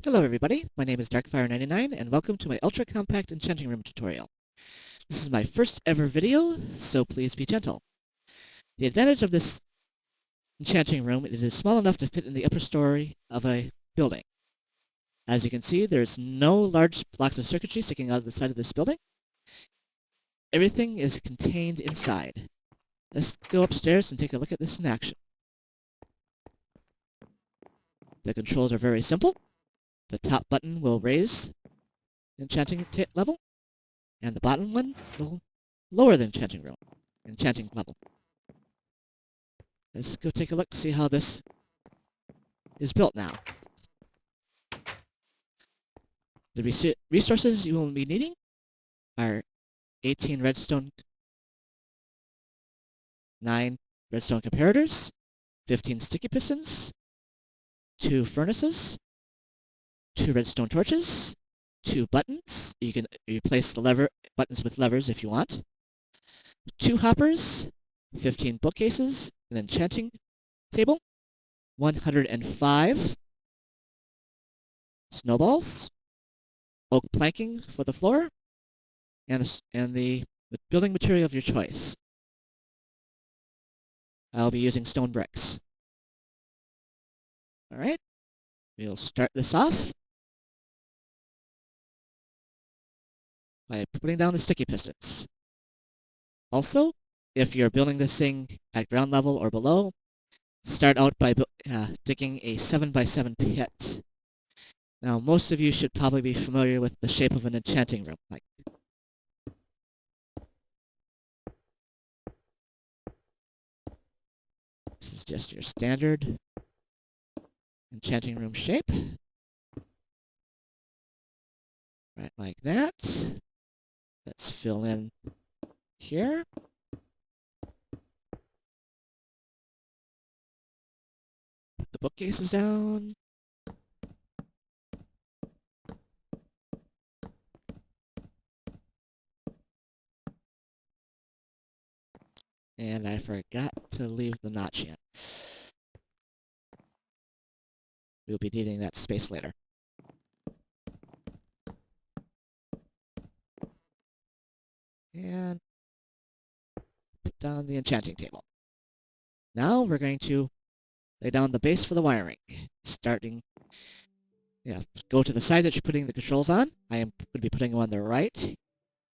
Hello everybody, my name is Darkfire99 and welcome to my ultra compact enchanting room tutorial. This is my first ever video, so please be gentle. The advantage of this enchanting room is it is small enough to fit in the upper story of a building. As you can see, there's no large blocks of circuitry sticking out of the side of this building. Everything is contained inside. Let's go upstairs and take a look at this in action. The controls are very simple. The top button will raise the enchanting level, and the bottom one will lower the enchanting level. Let's go take a look to see how this is built now. The resources you will be needing are 18 redstone, 9 redstone comparators, 15 sticky pistons, 2 furnaces, 2 redstone torches, 2 buttons. You can replace the buttons with levers if you want. 2 hoppers, 15 bookcases, an enchanting table, 105 snowballs, oak planking for the floor, and the building material of your choice. I'll be using stone bricks. Alright, we'll start this off by putting down the sticky pistons. Also, if you're building this thing at ground level or below, start out by digging a 7x7 pit. Now, most of you should probably be familiar with the shape of an enchanting room. This is just your standard enchanting room shape. Right like that. Let's fill in here. Put the bookcases down. And I forgot to leave the notch in. We'll be needing that space later. And put down the enchanting table. Now we're going to lay down the base for the wiring. Go to the side that you're putting the controls on. I am going to be putting them on the right.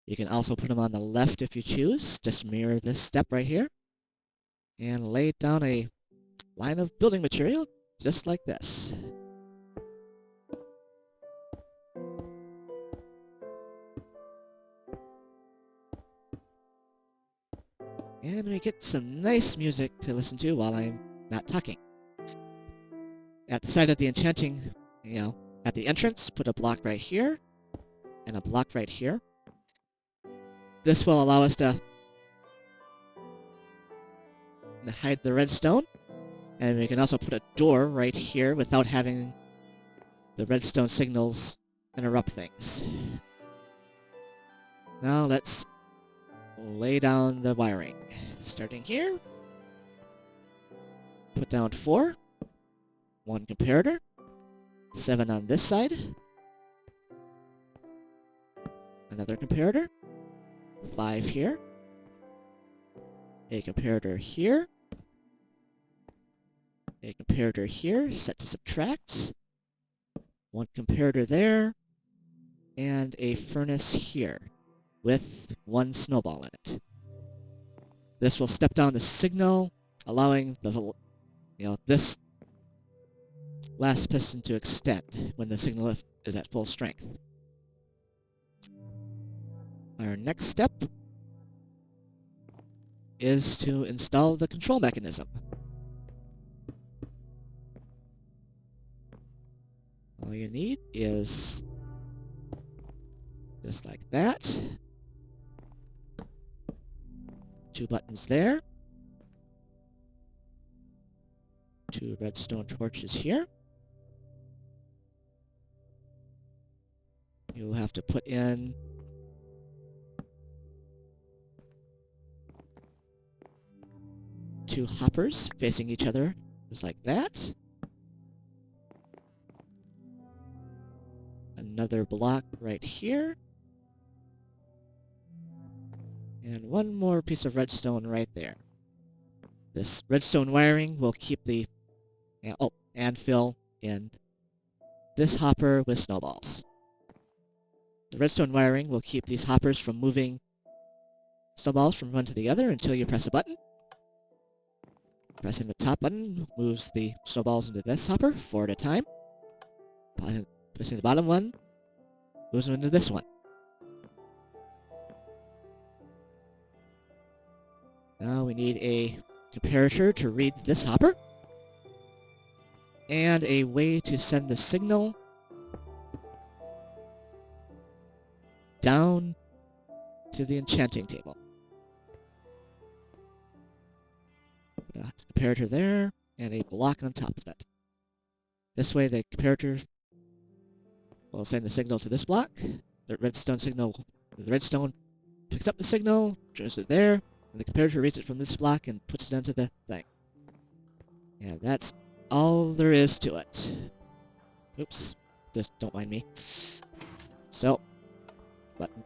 You can also put them on the left if you choose. Just mirror this step right here. And lay down a line of building material just like this. And we get some nice music to listen to while I'm not talking. At the side of the enchanting, at the entrance, put a block right here, and a block right here. This will allow us to hide the redstone, and we can also put a door right here without having the redstone signals interrupt things. Now let's lay down the wiring. Starting here, put down 4, 1 comparator, 7 on this side, another comparator, 5 here, a comparator here, a comparator here, set to subtract, 1 comparator there, and a furnace here with 1 snowball in it. This will step down the signal, allowing this last piston to extend when the signal is at full strength. Our next step is to install the control mechanism. All you need is just like that. 2 buttons there. 2 redstone torches here. You'll have to put in two hoppers facing each other, just like that. another block right here, and one more piece of redstone right there. This redstone wiring will keep the anvil in this hopper with snowballs. The redstone wiring will keep these hoppers from moving snowballs from one to the other until you press a button. Pressing the top button moves the snowballs into this hopper, 4 at a time. Pressing the bottom one moves them into this one. Now we need a comparator to read this hopper, and a way to send the signal down to the enchanting table. Comparator there, and a block on top of it. This way the comparator will send the signal to this block. The redstone picks up the signal, shows it there, and the comparator reads it from this block and puts it onto the thing. And that's all there is to it. Oops, just don't mind me. So, button.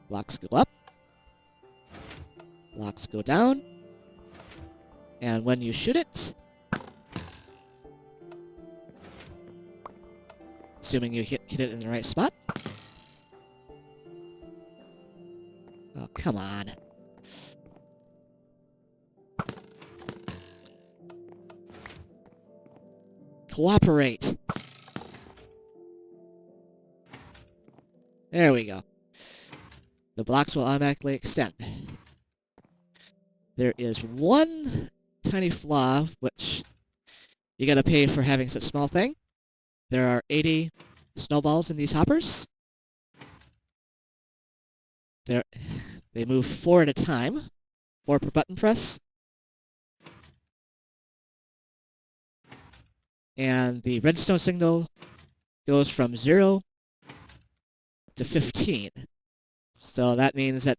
Blocks go up. Blocks go down. And when you shoot it, assuming you hit it in the right spot. Oh, come on. Cooperate. There we go. The blocks will automatically extend. There is one tiny flaw, which you gotta pay for having such a small thing. There are 80 snowballs in these hoppers. They move 4 at a time, 4 per button press. And the redstone signal goes from 0 to 15. So that means that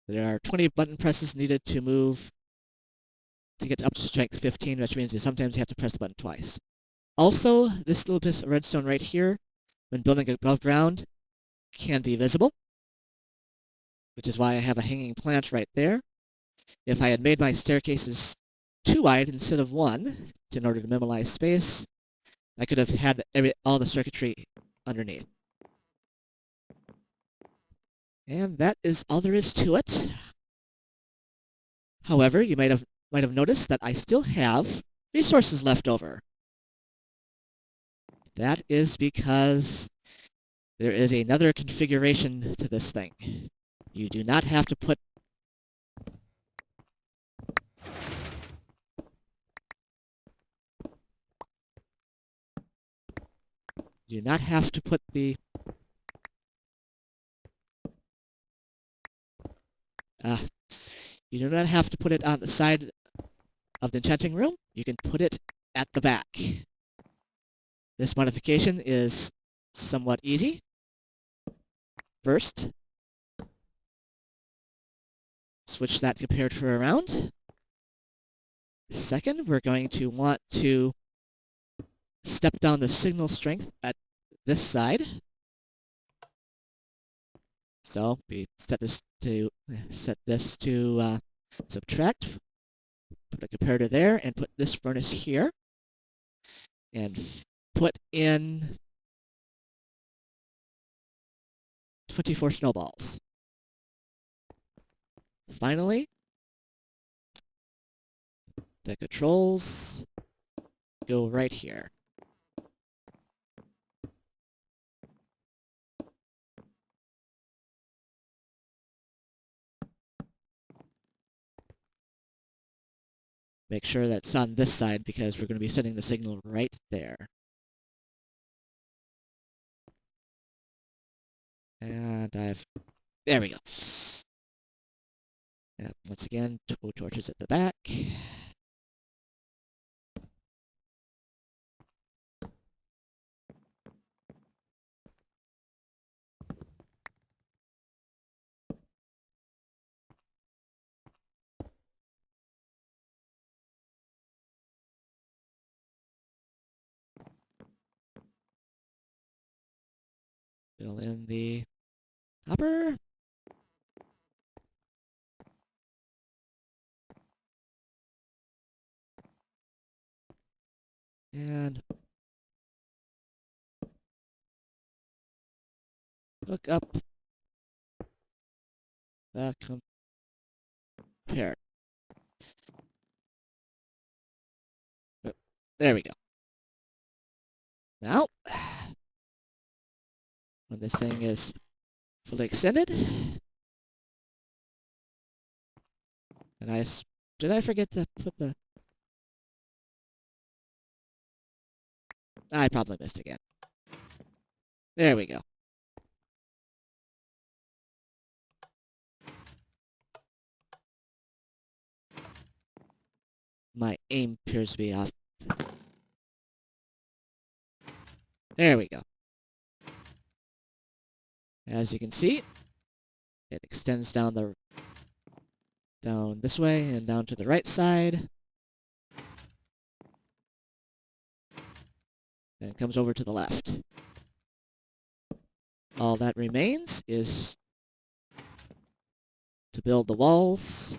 there are 20 button presses needed to move to get up to strength 15, which means you sometimes have to press the button twice. Also, this little piece of redstone right here, when building above ground, can be visible, which is why I have a hanging plant right there. If I had made my staircases 2 wide instead of 1, in order to minimize space, I could have had all the circuitry underneath. And that is all there is to it. However, you might have noticed that I still have resources left over. That is because there is another configuration to this thing. You do not have to put the you do not have to put it on the side of the enchanting room. You can put it at the back. This modification is somewhat easy. First, switch that comparator around. Second, we're going to want to step down the signal strength at this side. So we set this to subtract. Put a comparator there, and put this furnace here, and put in 24 snowballs. Finally, the controls go right here. Make sure that's on this side because we're going to be sending the signal right there. And there we go. Once again, 2 torches at the back. Fill in the copper. And hook up the compare. There we go. Now, when this thing is fully extended, and did I forget to put the... I probably missed again. There we go. My aim appears to be off. There we go. As you can see, it extends down this way and down to the right side. Then comes over to the left. All that remains is to build the walls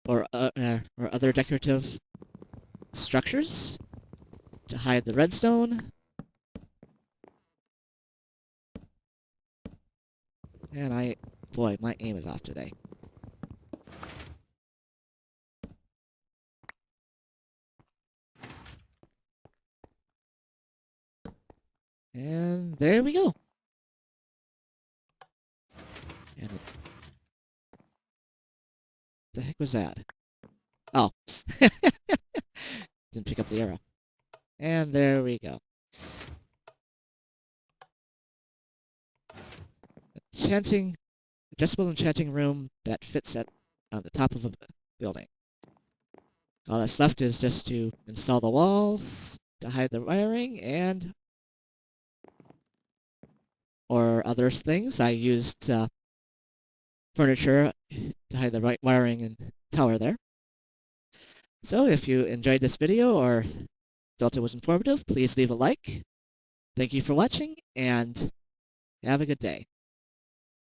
or other decorative structures to hide the redstone. And boy, my aim is off today. And there we go. And the heck was that? Oh. Didn't pick up the arrow. And there we go. Adjustable enchanting room that fits on the top of a building. All that's left is just to install the walls to hide the wiring or other things. I used furniture to hide the right wiring and tower there. So if you enjoyed this video or felt it was informative, please leave a like. Thank you for watching, and have a good day.